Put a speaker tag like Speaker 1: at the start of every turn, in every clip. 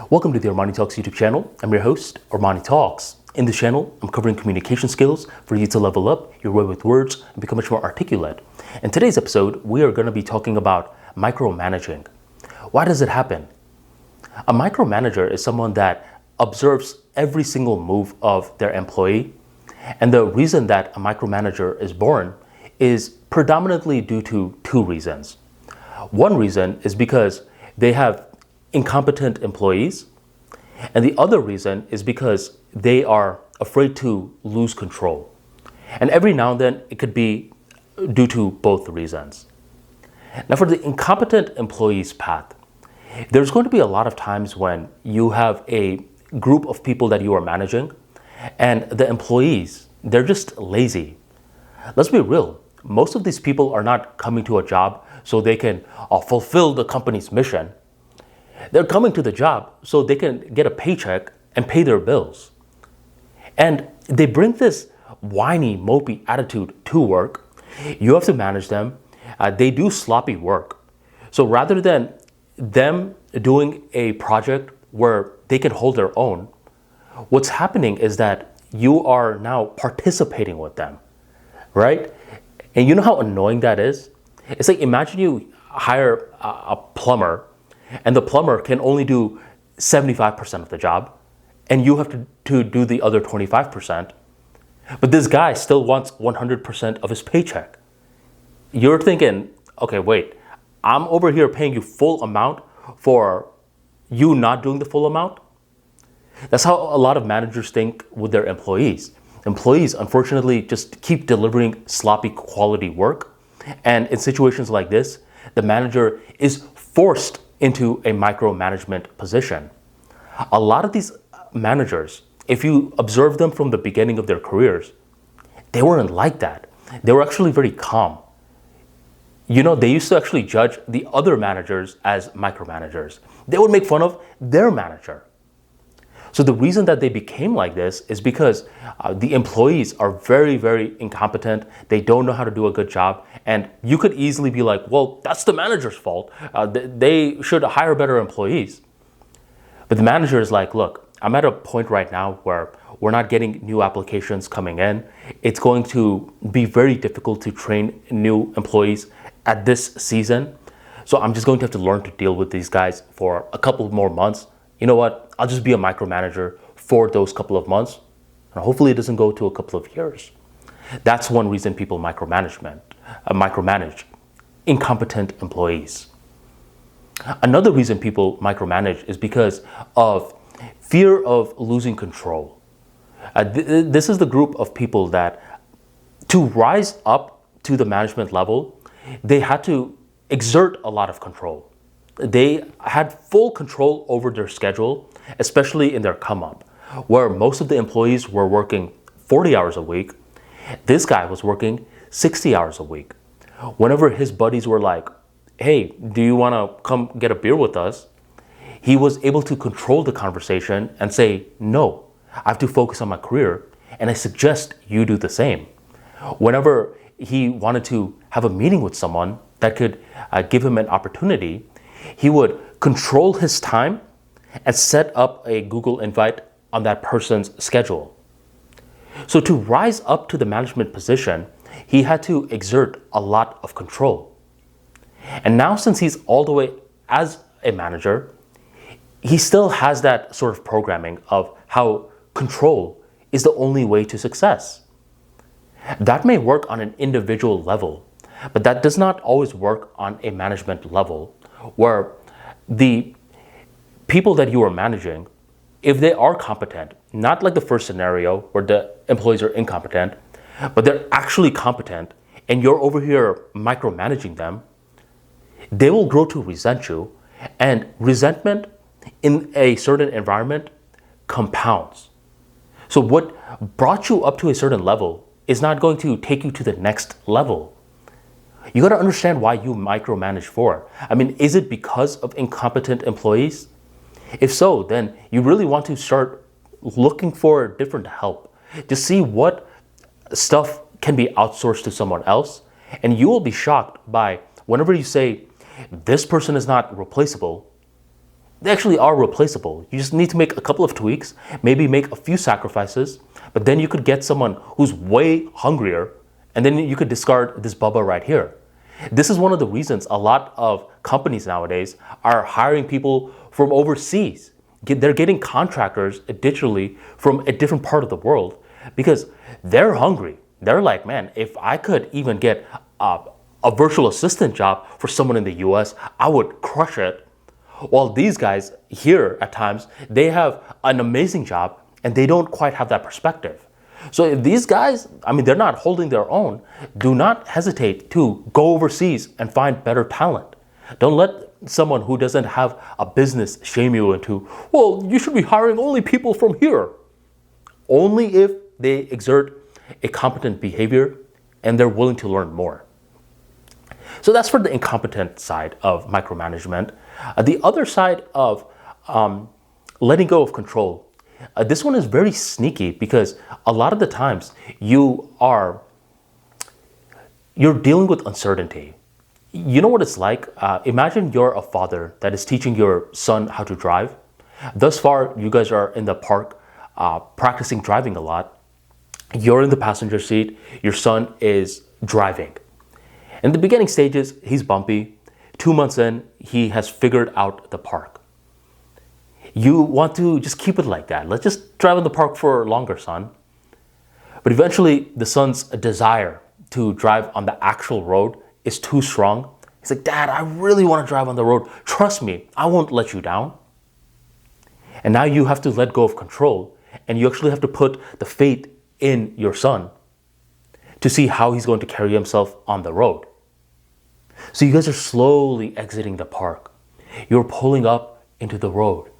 Speaker 1: Welcome to the ArmaniTalks YouTube channel. I'm your host, ArmaniTalks. In this channel, I'm covering communication skills for you to level up your way with words and become much more articulate. In today's episode, we are going to be talking about micromanaging. Why does it happen? A micromanager is someone that observes every single move of their employee. And the reason that a micromanager is born is predominantly due to two reasons. One reason is because they have incompetent employees, and the other reason is because they are afraid to lose control. And every now and then it could be due to both reasons. Now, for the incompetent employees path, there's going to be a lot of times when you have a group of people that you are managing, and the employees, they're just lazy. Let's be real. Most of these people are not coming to a job so they can fulfill the company's mission. They're coming to the job so they can get a paycheck and pay their bills. And they bring this whiny, mopey attitude to work. You have to manage them. They do sloppy work. So rather than them doing a project where they can hold their own, what's happening is that you are now participating with them, right? And you know how annoying that is? It's like, imagine you hire a plumber, and the plumber can only do 75% of the job, and you have to do the other 25%. But this guy still wants 100% of his paycheck. You're thinking, okay, wait, I'm over here paying you full amount for you not doing the full amount? That's how a lot of managers think with their employees. Employees, unfortunately, just keep delivering sloppy quality work. And in situations like this, the manager is forced into a micromanagement position. A lot of these managers, if you observe them from the beginning of their careers, they weren't like that. They were actually very calm. You know, they used to actually judge the other managers as micromanagers. They would make fun of their manager. So the reason that they became like this is because the employees are very, very incompetent. They don't know how to do a good job. And you could easily be like, well, that's the manager's fault. They should hire better employees. But the manager is like, look, I'm at a point right now where we're not getting new applications coming in. It's going to be very difficult to train new employees at this season. So I'm just going to have to learn to deal with these guys for a couple more months. You know what? I'll just be a micromanager for those couple of months. And hopefully it doesn't go to a couple of years. That's one reason people micromanage incompetent employees. Another reason people micromanage is because of fear of losing control. This is the group of people that, to rise up to the management level, they had to exert a lot of control. They had full control over their schedule, especially in their come up, where most of the employees were working 40 hours a week. This guy was working 60 hours a week. Whenever his buddies were like, hey, do you want to come get a beer with us? He was able to control the conversation and say, no, I have to focus on my career, and I suggest you do the same. Whenever he wanted to have a meeting with someone that could give him an opportunity, he would control his time and set up a Google invite on that person's schedule. So to rise up to the management position, he had to exert a lot of control. And now, since he's all the way as a manager, he still has that sort of programming of how control is the only way to success. That may work on an individual level, but that does not always work on a management level, where the people that you are managing, if they are competent, not like the first scenario where the employees are incompetent, but they're actually competent and you're over here micromanaging them, they will grow to resent you, and resentment in a certain environment compounds. So what brought you up to a certain level is not going to take you to the next level. You got to understand why you micromanage for. I mean, is it because of incompetent employees? If so, then you really want to start looking for different help. Just see what stuff can be outsourced to someone else, and you will be shocked by whenever you say, this person is not replaceable, they actually are replaceable. You just need to make a couple of tweaks, maybe make a few sacrifices, but then you could get someone who's way hungrier, and then you could discard this Bubba right here. This is one of the reasons a lot of companies nowadays are hiring people from overseas. They're getting contractors digitally from a different part of the world because they're hungry. They're like, man, if I could even get a virtual assistant job for someone in the US, I would crush it. While these guys here at times, they have an amazing job and they don't quite have that perspective. So if these guys, they're not holding their own, do not hesitate to go overseas and find better talent. Don't let someone who doesn't have a business shame you into, well, you should be hiring only people from here. Only if they exert a competent behavior and they're willing to learn more. So that's for the incompetent side of micromanagement. The other side of letting go of control. This one is very sneaky because a lot of the times you're dealing with uncertainty. You know what it's like? Imagine you're a father that is teaching your son how to drive. Thus far, you guys are in the park practicing driving a lot. You're in the passenger seat. Your son is driving. In the beginning stages, he's bumpy. 2 months in, he has figured out the park. You want to just keep it like that. Let's just drive in the park for longer, son. But eventually, the son's desire to drive on the actual road is too strong. He's like, Dad, I really want to drive on the road. Trust me, I won't let you down. And now you have to let go of control, and you actually have to put the faith in your son to see how he's going to carry himself on the road. So you guys are slowly exiting the park. You're pulling up into the road.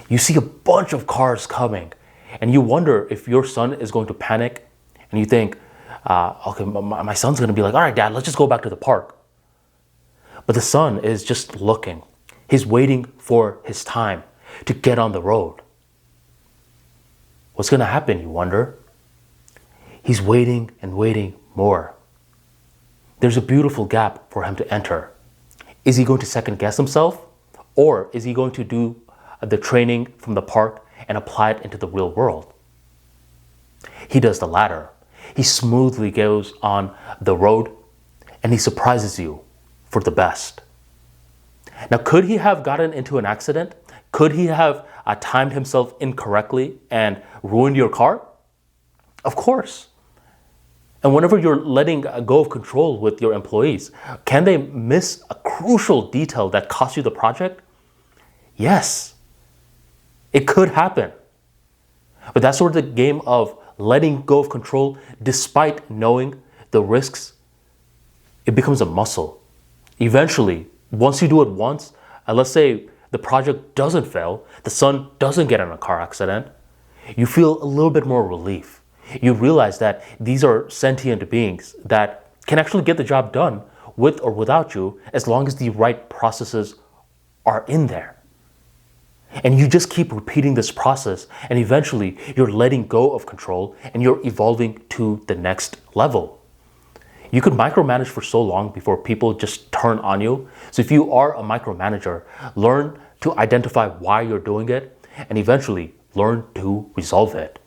Speaker 1: You see a bunch of cars coming, and you wonder if your son is going to panic, and you think, okay, my son's going to be like, all right, Dad, let's just go back to the park. But the son is just looking. He's waiting for his time to get on the road. What's going to happen, you wonder? He's waiting and waiting more. There's a beautiful gap for him to enter. Is he going to second guess himself? Or is he going to do the training from the park and apply it into the real world? He does the latter. He smoothly goes on the road and he surprises you for the best. Now, could he have gotten into an accident? Could he have timed himself incorrectly and ruined your car? Of course. And whenever you're letting go of control with your employees, can they miss a crucial detail that costs you the project? Yes, it could happen. But that's sort of the game of letting go of control despite knowing the risks. It becomes a muscle. Eventually, once you do it once, let's say the project doesn't fail, the son doesn't get in a car accident, you feel a little bit more relief. You realize that these are sentient beings that can actually get the job done with or without you as long as the right processes are in there. And you just keep repeating this process, and eventually you're letting go of control and you're evolving to the next level. You could micromanage for so long before people just turn on you. So if you are a micromanager, learn to identify why you're doing it and eventually learn to resolve it.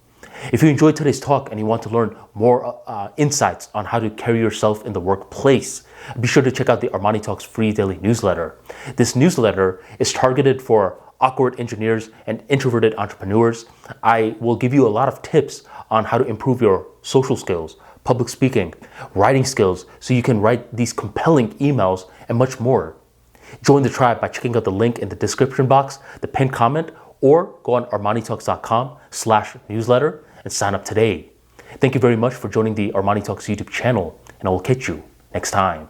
Speaker 1: If you enjoyed today's talk and you want to learn more insights on how to carry yourself in the workplace, be sure to check out the ArmaniTalks free daily newsletter. This newsletter is targeted for awkward engineers and introverted entrepreneurs. I will give you a lot of tips on how to improve your social skills, public speaking, writing skills, so you can write these compelling emails and much more. Join the tribe by checking out the link in the description box, the pinned comment, or go on ArmaniTalks.com/newsletter and sign up today. Thank you very much for joining the ArmaniTalks YouTube channel, and I will catch you next time.